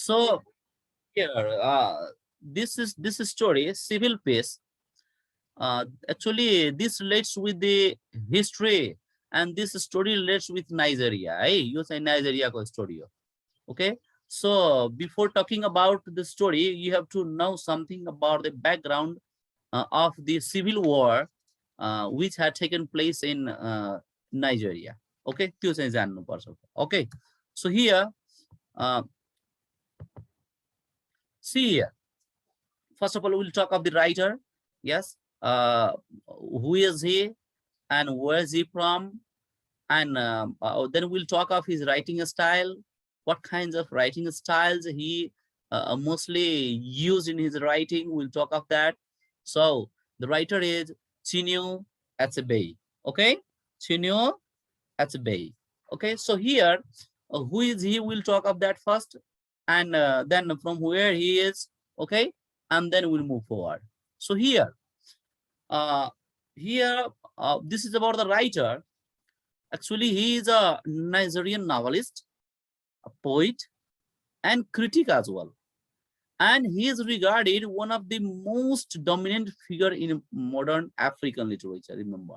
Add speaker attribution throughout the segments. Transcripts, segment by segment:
Speaker 1: So here, this story, civil peace. Actually, this relates with the history, and this story relates with Nigeria. You say Nigeria ko story. Okay. So before talking about the story, you have to know something about the background of the civil war, which had taken place in Nigeria. Okay. त्यो चाहिँ जान्नुपर्छ. Okay. So here, uh, see here. First of all, we'll talk of the writer. Yes. Who is he and where is he from? And then we'll talk of his writing style, what kinds of writing styles he mostly used in his writing. We'll talk of that. So the writer is Chinua Achebe. Okay, Chinua Achebe. Okay, so here, who is he? We'll talk of that first, and then from where he is. Okay, and then we'll move forward. So here, uh, here, this is about the writer. Actually, he is a Nigerian novelist, a poet, and critic as well. And he is regarded one of the most dominant figure in modern African literature. Remember,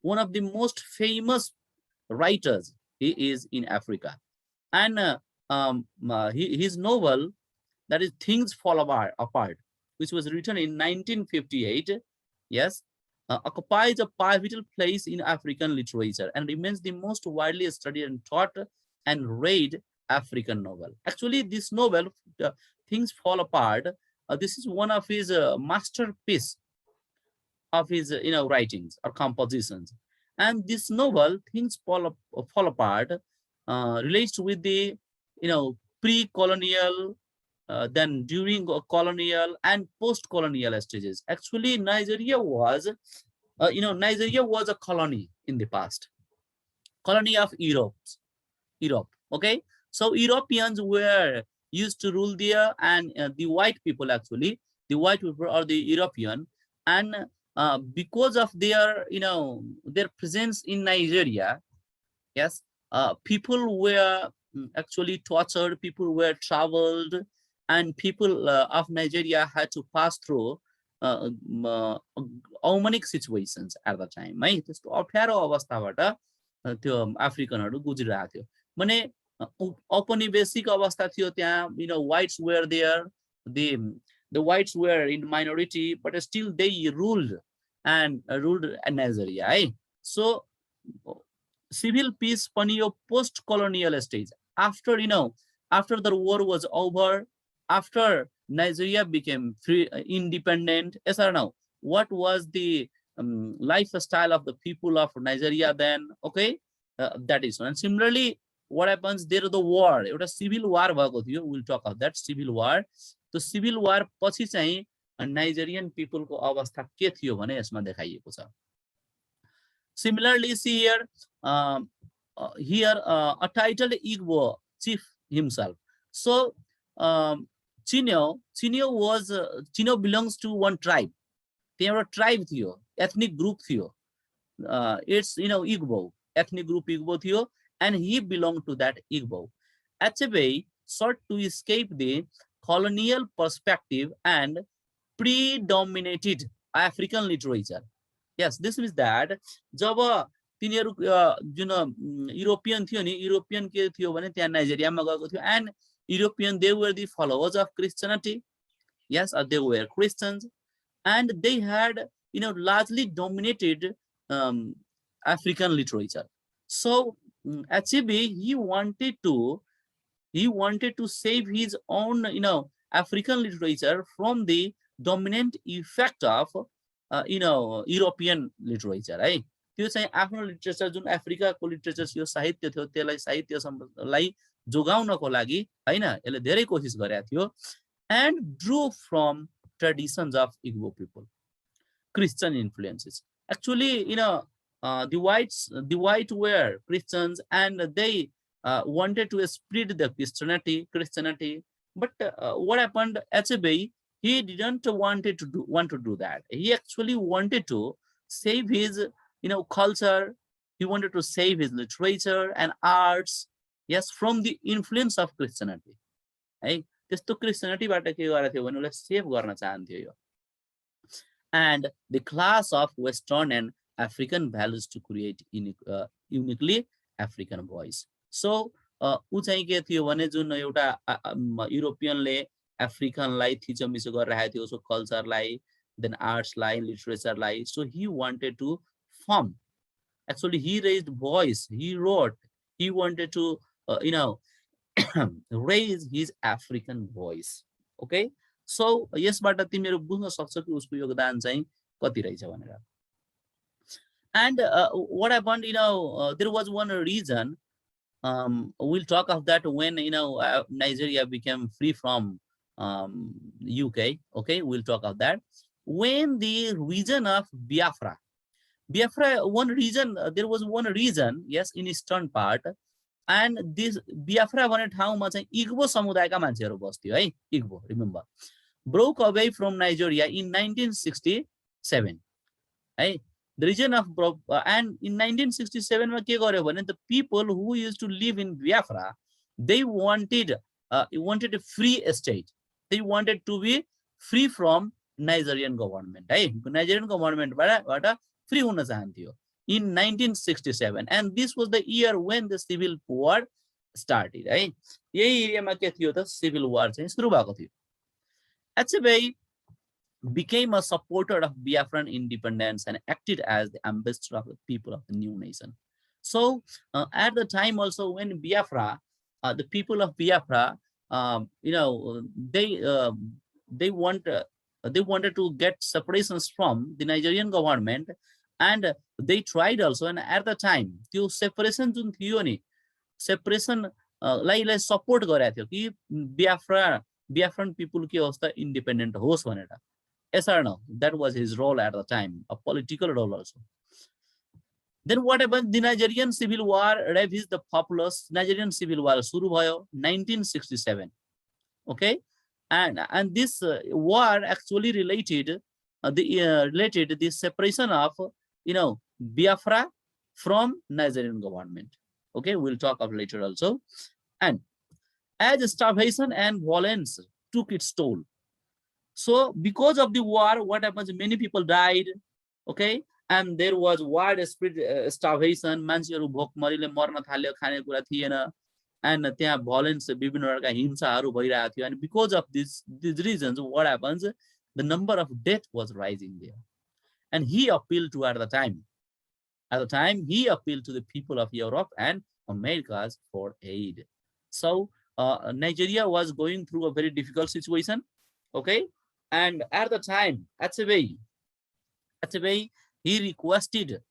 Speaker 1: one of the most famous writers he is in Africa. And his novel, that is Things Fall Apart, which was written in 1958, yes, occupies a pivotal place in African literature and remains the most widely studied and taught and read African novel. Actually, this novel, Things Fall Apart, this is one of his masterpiece of his writings or compositions. And this novel, Things Fall Apart, relates with the pre-colonial, then during colonial and post-colonial stages. Actually, Nigeria was a colony in the past, colony of Europe. Okay, so Europeans were used to rule there, and the white people, actually, the white people are the European, and because of their presence in Nigeria, yes, people were actually tortured, people were traveled, and people of Nigeria had to pass through अमनिक situations at the time है त्यस्तो अप्ठ्यारो अवस्थाबाट त्यो अफ्रिकनहरू गुज्रिरहेको थियो माने औपनिवेशिक अवस्था थियो त्यहाँ whites were there, the whites were in minority, but still they ruled Nigeria है. So civil peace पनि यो post colonial stage, after after the war was over, after Nigeria became free, independent. Yes or no? What was the lifestyle of the people of Nigeria then? Okay, that is one. And similarly, what happens there? The war, एउटा civil war भएको थियो. We'll talk of that civil war. The civil war पछि चाहिँ Nigerian people को अवस्था के थियो भने यसमा देखाइएको छ. Similarly, see here, a titled Igbo chief himself. So Chinua belongs to one tribe. They are a tribe थियो, ethnic group थियो. It's Igbo, ethnic group Igbo थियो, and he belonged to that Igbo. Achebe sought to escape the colonial perspective and predominated African literature. Yes, this means that जब तिनीहरू जुन European थियो नि, European के थियो भने त्यहाँ नाइजेरियामा गएको थियो, and European, they were the followers of Christianity. Yes, they were Christians, and they had largely dominated African literature. So Achebe, he wanted to save his own African literature from the dominant effect of European literature है. त्यो चाहिँ आफ्नो literature जुन अफ्रिकाको literature थियो, साहित्य थियो, त्यसलाई साहित्यलाई जोगाउनको लागि हैन यसले धेरै कोसिस गरेको थियो, and drew from traditions of Igbo people, Christian influences. Actually, the white were Christians, and they wanted to spread the Christianity. But what happened? Achebe, he didn't want to do that. He actually wanted to save his culture. He wanted to save his literature and arts, yes, from the influence of Christianity. Right? त्यस्तो क्रिस्चियनिटीबाट के गरेको थियो भने उसले save गर्न चाहन्थ्यो यो and the class of Western and African values to create uniquely African voice. So ऊ चाहिँ के थियो भने जुन एउटा युरोपियनले अफ्रिकनलाई थिचोमिचो गरिरहेको थियो उसको कल्चरलाई then आर्ट्सलाई लिटरेचरलाई so he wanted to form actually he raised voice he wrote he wanted to raise his African voice okay so यसबाट तिमीहरु बुझ्न सक्छौ कि उसको योगदान चाहिँ कति रहेछ भनेर and what happened there was one reason we'll talk of that when Nigeria became free from UK okay we'll talk of that when the region of Biafra one reason there was one reason yes in eastern part and this Biafra भन्ने ठाउँमा चाहिँ Igbo समुदायका मान्छेहरु बस्थ्यो है Igbo remember broke away from Nigeria in 1967 hey the region of and in 1967 मा के गर्यो भने the people who used to live in Biafra they wanted a free state they wanted to be free from Nigerian government hey Nigerian government बाट free हुन चाहन्थ्यो in 1967 and this was the year when the civil war started है यही एरियामा के थियो त civil war चाहिँ सुरु भएको थियो Achebe became a supporter of Biafran independence and acted as the ambassador of the people of the new nation. So at the time also when Biafra, the people of Biafra, they wanted to get separations from the Nigerian government, and they tried also. And at the time, the separation जुन थियो नि, separation लाई support गरेको थियो कि Biafran people के होस् त independent होस् भनेर. Yes or no? That was his role at the time, a political role also. Then what happened? The Nigerian civil war ravaged the populace. Nigerian civil war सुरु भयो 1967. Okay, and this war actually related the separation of Biafra from Nigerian government. Okay, we'll talk of later also. And as starvation and violence took its toll. So because of the war, what happens? Many people died, okay? And there was widespread starvation. मान्छेहरु भोकमरीले मर्न थाल्यो खाने कुरा थिएन and त्यहाँ violence विभिन्न प्रकारका हिंसाहरु भइरहेको थियो and because of these reasons what happens the number of death was rising there and he appealed to at the time he appealed to the people of Europe and Americas for aid. So Nigeria was going through a very difficult situation, okay? And at the time, Achebe, he requested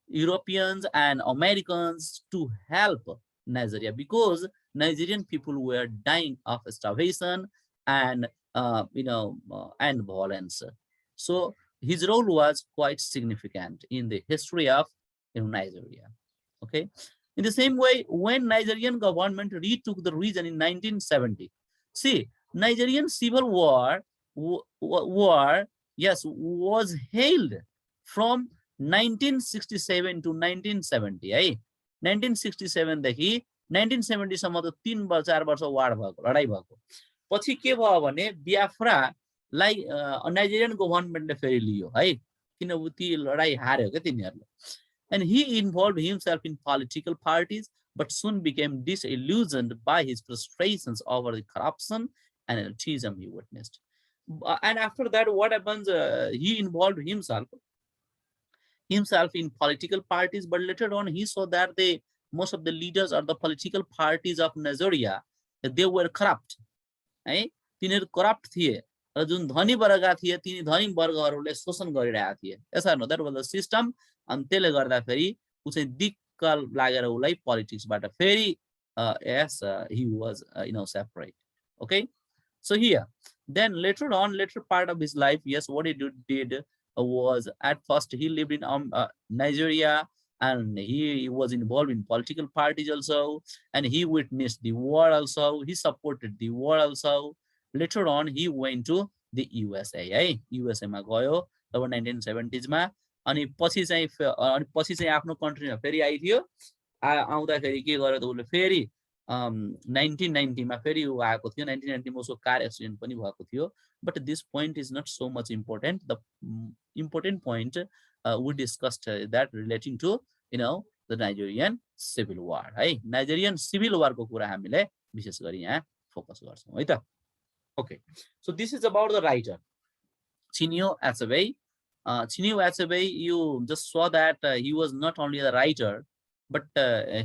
Speaker 1: Europeans and Americans to help Nigeria because Nigerian people were dying of starvation and and violence. So his role was quite significant in the history of Nigeria, okay? In the same way, when Nigerian government retook the region in 1970, see, Nigerian civil war was held from 1967 to 1970. 1967 देखि 1970 सम्म त 3-4 वर्ष वार भएको लडाई भएको पछि के भयो भने बियाफ्रालाई नाइजेरियन गभर्नमेन्टले फेरि लियो है किनभने ती लडाई हार्यो के तिनीहरुले. And he involved himself in political parties, but soon became disillusioned by his frustrations over the corruption and elitism he witnessed. And after that, what happens? He involved himself in political parties, but later on he saw that most of the leaders or the political parties of Nigeria, they were corrupt. तिनीहरु corrupt थिए र जुन धनी वर्गका थिए तिनी धनी वर्गहरुले शोषण गरिरहेका थिए. यसो न that was the system. अनि त्यसले गर्दा फेरि उ चाहिँ दिक्क लागेर उलाई politics बाट फेरि yes he was separate. Okay, so here then later part of his life, yes, what he did was at first he lived in Nigeria and he was involved in political parties also, and he witnessed the war also, he supported the war also. Later on he went to the USA. USA मा गयो तब 1970s मा अनि पछि चाहिँ आफ्नो कन्ट्रीमा फेरि आइथियो आउँदाखेरि के गर्यो त उले फेरि 1990 मा फेरि उ आएको थियो 1990 मा उसको कार एक्सिडेन्ट पनि भएको थियो but this point is not so much important the important point we discussed that relating to the Nigerian civil war है Nigerian civil war को कुरा हामीले विशेष गरी यहाँ फोकस गर्छौं है त okay so this is about the writer Chinua Achebe. Chinua Achebe, you just saw that he was not only a writer, but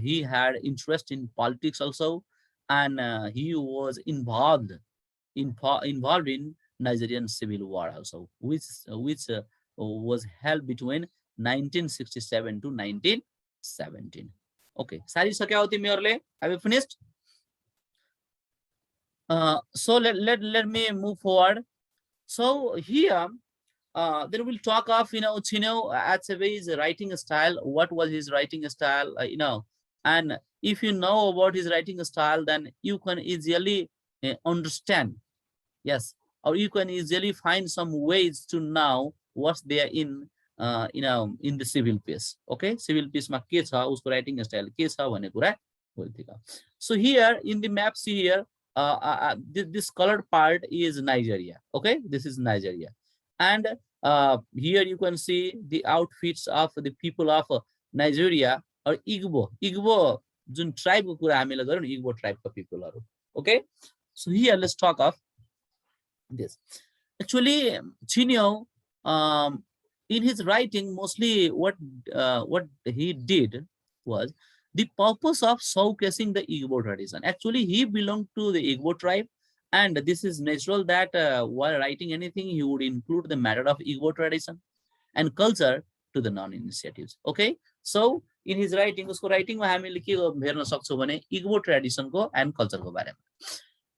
Speaker 1: he had interest in politics also, and he was involved in Nigerian Civil War also, which was held between 1967 to 1917. Okay, Sari सक्यौ तिमीहरुले? Have you finished? So let me move forward. So here, then we'll talk of Chinua Achebe's writing style. What was his writing style? And if you know about his writing style, then you can easily understand. Yes, or you can easily find some ways to know what's there in in the civil piece. Okay, civil piece ma ke cha usko writing style ke cha bhanne kura bolthika. So here in the map, see here. This colored part is Nigeria. Okay, this is Nigeria, and here you can see the outfits of the people of Nigeria or Igbo. Igbo, jun tribe ko kura hamile garau ni Igbo tribe ka people haru. Okay, so here let's talk of this. Actually, Chinua, in his writing, mostly what he did was the purpose of showcasing the Igbo tradition. Actually, he belonged to the Igbo tribe, and this is natural that while writing anything, he would include the matter of Igbo tradition and culture to the non-initiatives. Okay, so in his writing, usko writing ma हामीले के हेर्न सक्छौं भने Igbo tradition को and culture को बारेमा.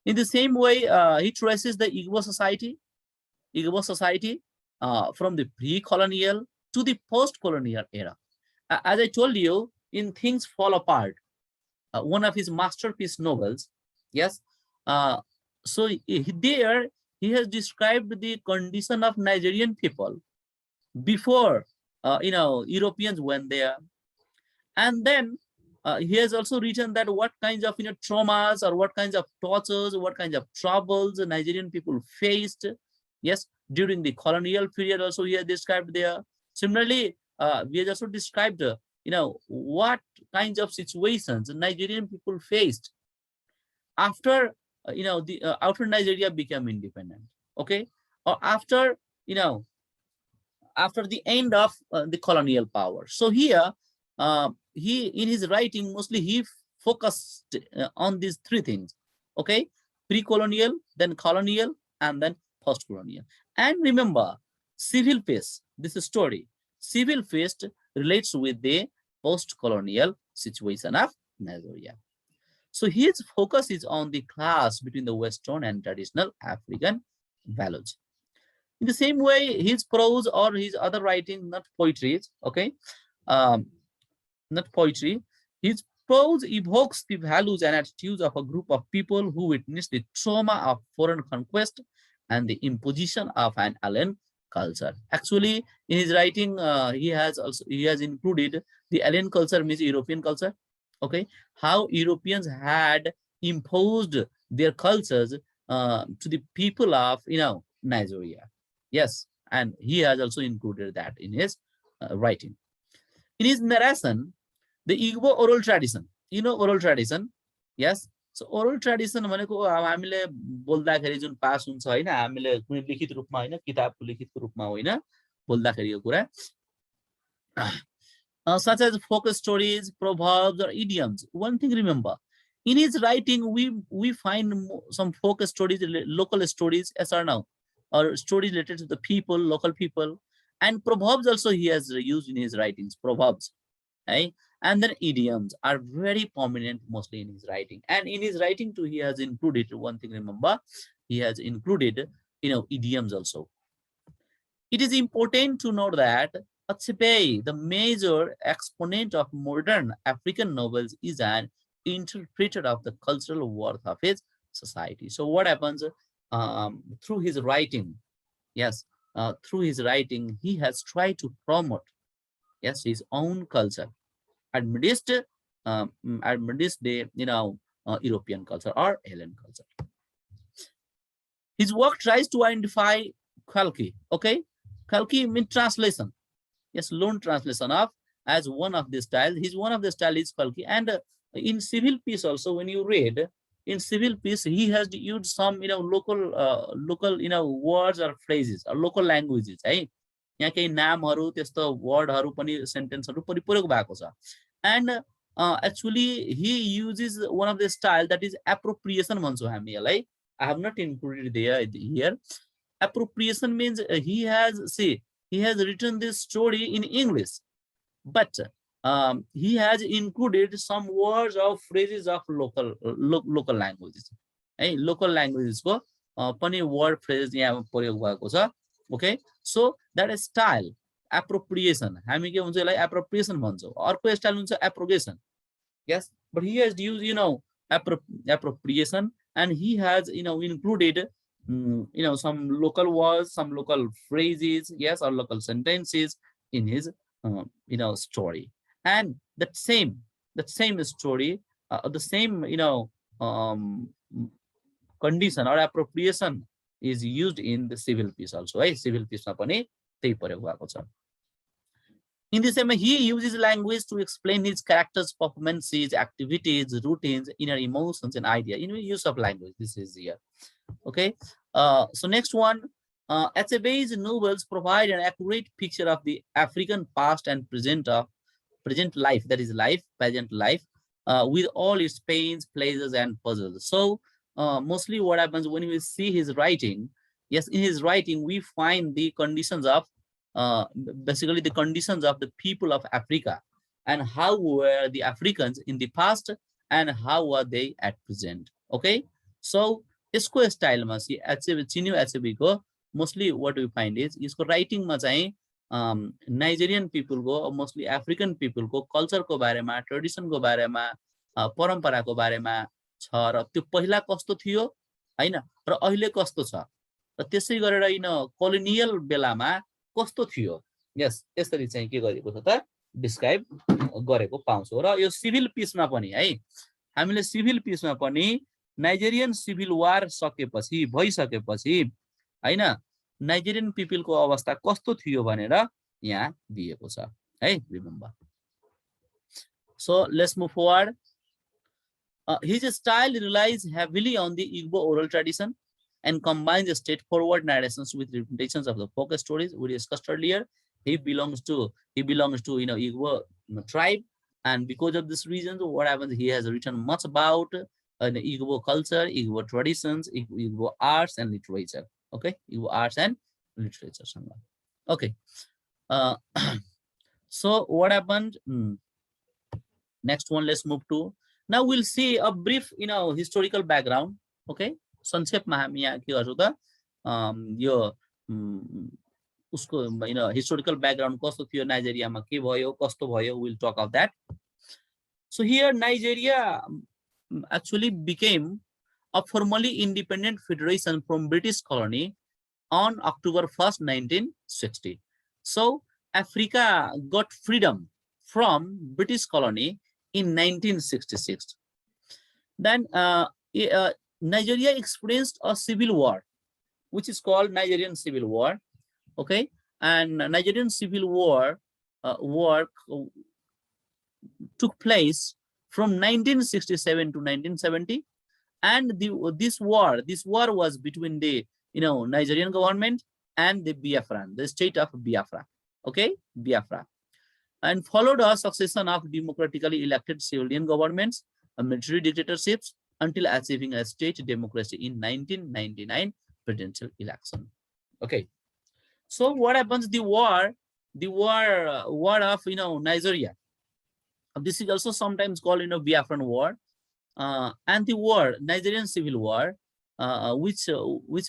Speaker 1: In the same way, he traces the Igbo society from the pre-colonial to the post-colonial era. As I told you, in Things Fall Apart, one of his masterpiece novels, yes. So there he has described the condition of Nigerian people before Europeans went there, and then he has also written that what kinds of traumas or what kinds of tortures, what kinds of troubles the Nigerian people faced, yes, during the colonial period. Also he has described there. Similarly, we have also described what kinds of situations Nigerian people faced after after Nigeria became independent, okay, or after after the end of the colonial power. So here he in his writing mostly he focused on these three things, okay, pre-colonial, then colonial, and then post-colonial. And remember, civil phase, this story, civil phase relates with the post-colonial situation of Nigeria. So his focus is on the clash between the Western and traditional African values. In the same way, his prose or his other writing, not poetry, okay, not poetry, his prose evokes the values and attitudes of a group of people who witnessed the trauma of foreign conquest and the imposition of an alien culture. Actually, in his writing, he has included the alien culture, means European culture. Okay, how Europeans had imposed their cultures to the people of Nigeria. Yes, and he has also included that in his writing. In his narration, the Igbo oral tradition, oral tradition, yes. So oral tradition भनेको हामीले बोल्दाखेरि जुन पास हुन्छ हैन, हामीले कुनै लिखित रूपमा हैन, किताबको लिखित रूपमा होइन बोल्दाखेरि यो कुरा, such as folk stories, proverbs, or idioms. One thing remember, in his writing we find some folk stories, local stories, yes or no, or stories related to the people, local people, and proverbs also he has used in his writings, proverbs, right? And then idioms are very prominent mostly in his writing. And in his writing too, he has included one thing, remember, he has included, idioms also. It is important to note that Achebe, the major exponent of modern African novels, is an interpreter of the cultural worth of his society. So what happens through his writing? Yes, through his writing, he has tried to promote, yes, his own culture amidst the European culture or Hellen culture. His work tries to identify Khalki. Okay, Khalki means translation. Yes, loan translation of as one of the styles. His one of the style is Khalki, and in civil piece also, when you read in civil piece, he has used some local words or phrases or local languages. है यहाँ केही नामहरू त्यस्तो वर्डहरू पनि सेन्टेन्सहरू पनि प्रयोग भएको छ and actually he uses one of the style that is appropriation भन्छौँ हामी यसलाई. I have not included here. Appropriation means he has written this story in English, but he has included some words or phrases of local languages. Hey, local languages ko pani word phrase यहाँ प्रयोग भएको छ. Okay, so that is style appropriation. हामी के भन्छौँ यसलाई appropriation भन्छौँ. अर्को style हुन्छ abrogation. Yes, but he has used appropriation, and he has included some local words, some local phrases, yes, or local sentences in his story. And that same story, the same condition or appropriation is used in the civil piece also. Civil piece ma pani त्यही प्रयोग भएको छ. In the same way, he uses language to explain his characters, performances, activities, routines, inner emotions, and ideas. Use of language. This is here. Okay. So next one, Achebe's novels provide an accurate picture of the African past and present life. That is present life, with all its pains, pleasures, and puzzles. So mostly what happens when we see his writing? Yes, in his writing we find the conditions of basically the conditions of the people of Africa, and how were the Africans in the past and how are they at present. Okay, so यसको style मा चिन्यो एचेबी को mostly what we find is यसको writing मा चाहिँ Nigerian people को, mostly African people को culture को बारेमा, tradition को बारेमा, परम्परा को बारेमा छ र त्यो पहिला कस्तो थियो हैन र अहिले कस्तो छ र त्यसै गरेर colonial बेलामा कस्तो थियो. यस यसरी चाहिँ के गरेको छ त डिस्क्राइब गरेको पाउँछौ. र यो सिभिल पिसमा पनि है हामीले सिभिल पिसमा पनि नाइजेरियन सिभिल वार भइसकेपछि हैन नाइजेरियन पिपलको अवस्था कस्तो थियो भनेर यहाँ दिएको छ है. Remember. So let's move forward. His style relies heavily on the Igbo oral tradition and combines straightforward narrations with representations of the folk stories we discussed earlier. He belongs to Igbo tribe, and because of this reason, what happens? He has written much about the Igbo culture, Igbo traditions, Igbo arts and literature. Okay, Igbo arts and literature. Okay. So what happened? Next one, let's move to. Now we'll see a brief, historical background. Okay. संक्षेपमा हामी यहाँ के गर्छौं त यो उसको historical background कस्तो थियो, नाइजेरियामा के भयो, कस्तो भयो, we'll talk of that. So here Nigeria actually became a formally independent federation from British colony on October 1st, 1960. So Africa got freedom from British colony in 1966. Then Nigeria experienced a civil war, which is called Nigerian Civil War. Okay, and Nigerian Civil War took place from 1967 to 1970, and this war was between the Nigerian government and the Biafran, the state of Biafra. Okay, Biafra, and followed a succession of democratically elected civilian governments, military dictatorships, until achieving a state democracy in 1999 presidential election. Okay, so what happens? The war of Nigeria. This is also sometimes called Biafran War, and the war, Nigerian Civil War, which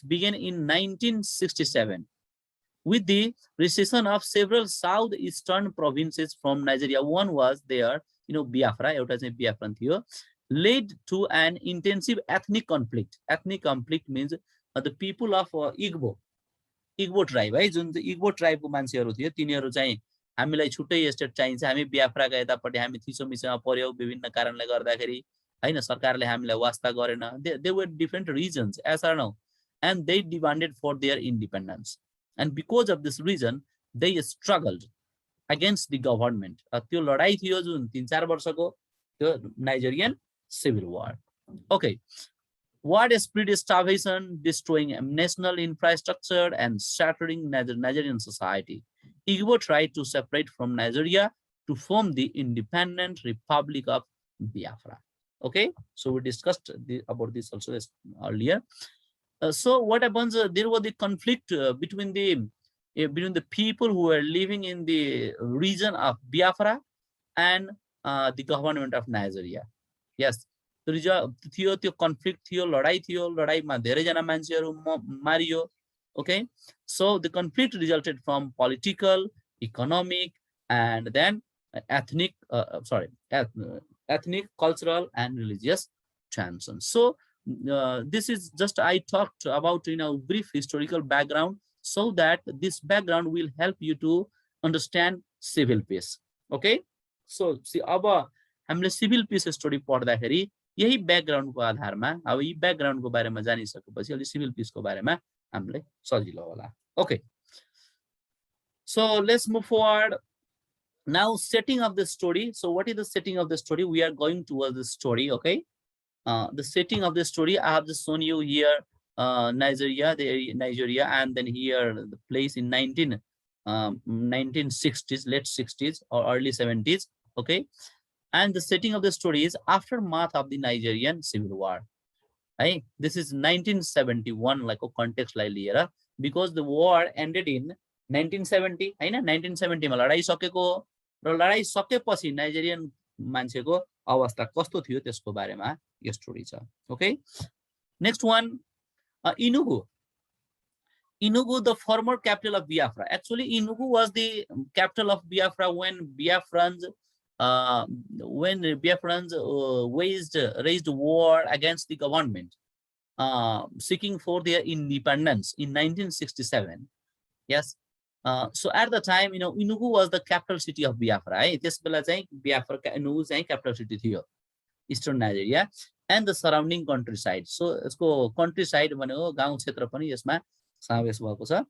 Speaker 1: began in 1967 with the recession of several southeastern provinces from Nigeria. One was there, Biafra, एउटा चाहिँ Biafran थियो, led to an intensive ethnic conflict. Ethnic conflict means the people of Igbo tribe, है, जुन चाहिँ Igbo tribe को मान्छेहरू थियो तिनीहरू चाहिँ हामीलाई छुट्टै स्टेट चाहिन्छ, हामी बियाफ्राका यतापट्टि हामी थिचोमिचोमा पर्यौ विभिन्न कारणले गर्दाखेरि हैन सरकारले हामीलाई वास्ता गरेन they were different reasons as are now and they demanded for their independence and because of this reason they struggled against the government त्यो लडाई थियो जुन 3-4 वर्षको त्यो Nigerian civil war okay widespread starvation destroying national infrastructure and shattering Nigerian society Igbo tried to separate from Nigeria to form the independent republic of Biafra okay so we discussed about this also earlier so what happens there was the conflict between the people who were living in the region of Biafra and the government of Nigeria yes थियो त्यो conflict थियो लडाईमा धेरै जना मान्छेहरु Mario okay so the conflict resulted from political economic and then ethnic ethnic cultural and religious tensions so this is just I talked about brief historical background so that this background will help you to understand civil peace okay so see अब हामीले civil peace story पढ्दाखेरि यही background को आधारमा अब यी background को बारेमा जानिसकेपछि अलि सिभिल पीस को बारेमा हामीले सजिलो होला okay so let's move forward now setting of the story so what is the setting of the story we are going towards the story okay the setting of the story I have just shown you here Nigeria and then here the place in 1960s late 60s or early 70s okay and the setting of the story is aftermath of the Nigerian civil war right this is 1971 like a context like here because the war ended in 1970 हैन 1970 मा लडाई सकेको र लडाई सकेपछि Nigerian मान्छेको अवस्था कस्तो थियो त्यसको बारेमा यो स्टोरी छ okay next one Enugu the former capital of Biafra actually Enugu was the capital of Biafra when Biafrans raised war against the government seeking for their independence in 1967 yes so at the time Enugu was the capital city of Biafra है त्यसबेला चाहिँ Biafra Enugu चाहिँ capital city थियो eastern Nigeria and the surrounding countryside so यसको countryside भनेको गाउँ क्षेत्र पनि यसमा समावेश भएको छ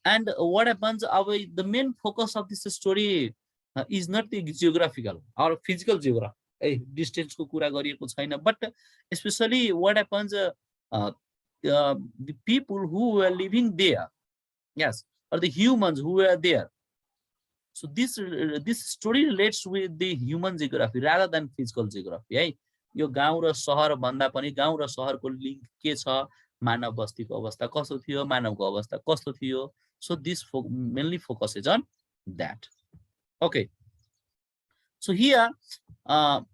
Speaker 1: and what happens the main focus of this story is not the geographical or physical geography distance ko kura gariyeko chaina but especially what happens the people who were living there yes or the humans who were there so this story relates with the human geography rather than physical geography है यो गाउँ र शहर भन्दा पनि गाउँ र शहरको link के छ मानव बस्तीको अवस्था कस्तो थियो मानवको अवस्था कस्तो थियो so this mainly focuses on that okay so here the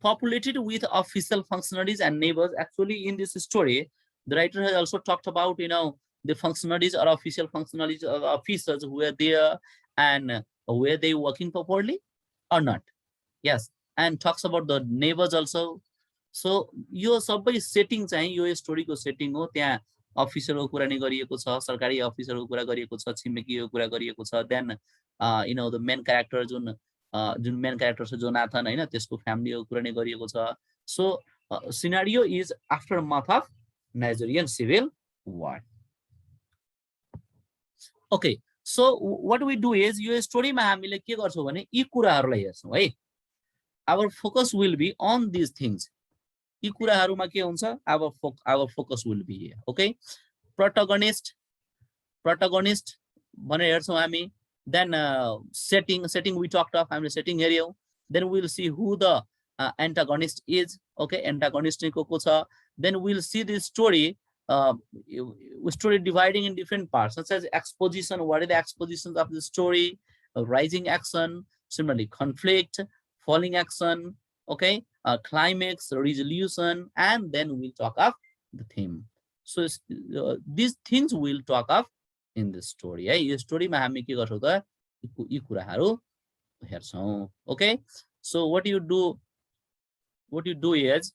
Speaker 1: populated with official functionaries and neighbors actually in this story the writer has also talked about the functionaries or official functionaries or officers who were there and were they working properly or not yes and talks about the neighbors also so यो सबै setting चाहिँ यो स्टोरीको setting हो त्यहाँ अफिसरको कुरा नै गरिएको छ सरकारी अफिसरको कुरा गरिएको छ छिमेकीको कुरा गरिएको छ देन the main character जुन main character छ जोनाथन हैन त्यसको फ्यामिलीको कुरा नै गरिएको छ so scenario is aftermath of Nigerian civil war okay so what we do is यो स्टोरीमा हामीले के गर्छौं भने यी कुराहरुलाई हेर्छौं है our focus will be on these things यी कुराहरुमा के हुन्छ our focus will be here okay protagonist भने हेर्छौं हामी then setting we talked of I'm setting area then we'll see who the antagonist is okay antagonist ko cha then we'll see this story story dividing in different parts such as exposition what are the expositions of the story rising action similarly conflict falling action okay climax resolution and then we'll talk of the theme so these things we'll talk of in this story है यो स्टोरीमा हामी के गर्छौं त यी कुराहरु हेर्छौं okay so what you do is